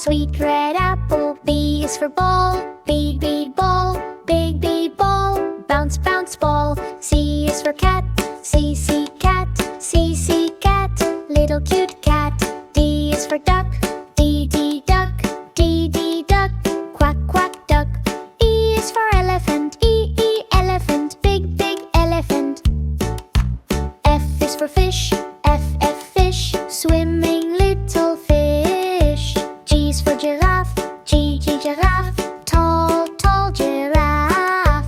sweet red apple. B is for ball, big ball, big ball, bounce bounce ball. C is for cat, C cat, C cat, little cute cat. D is for duck, D duck, D duck, quack quack duck. E is for elephant, E elephant, big elephant. F is for fish, F fish, swimming little fish. G is for giraffe, G giraffe, tall giraffe.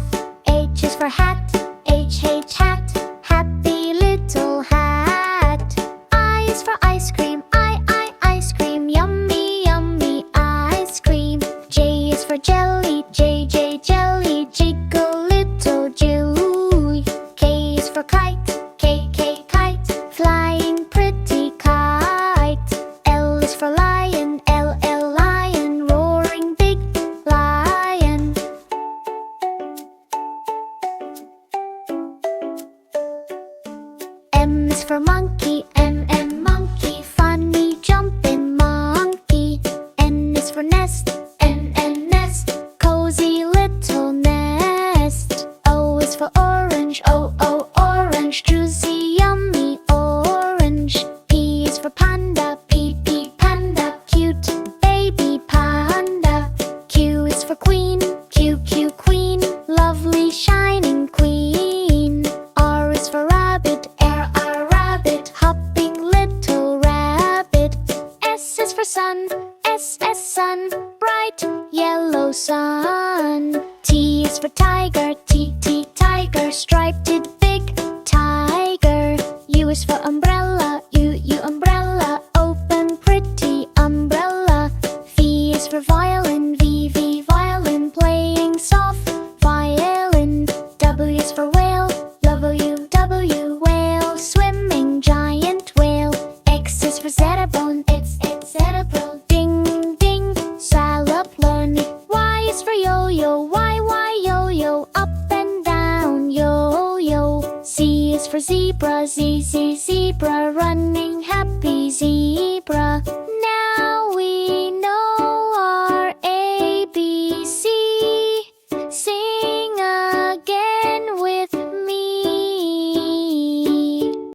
H is for hat, H hat, happy little hat. I is for ice cream, I ice cream, yummy ice cream. J is for jelly, J jelly, jiggle little jelly. K is for kite, K kite, flying pretty kite. L is for lion, L lion, roaring big lion. M is for monkey, M monkey, funny jumping monkey. N is for nest, N nest, cozy little nest. O is for orange, O orange, juicy yummy orange. P is for panda, P panda, cute baby panda. Q is for queen, Q queen, lovely shining queen. R is for rabbit, R rabbit, hopping little rabbit. S is for sun, S sun, bright yellow sun. T is for tiger, T tiger, striped big tiger. U is for umbrella, U umbrella, open pretty umbrella. V is for violin, V violin, playing soft violin. W is for whale, W whale, swimming giant whale. X is for xetabone, it's xetabone, ding ding, saloplan. Y is for yo-yo, Y yo-yo, up and down yo-yo. Z is for zebra, Z zebra, running happy zebra.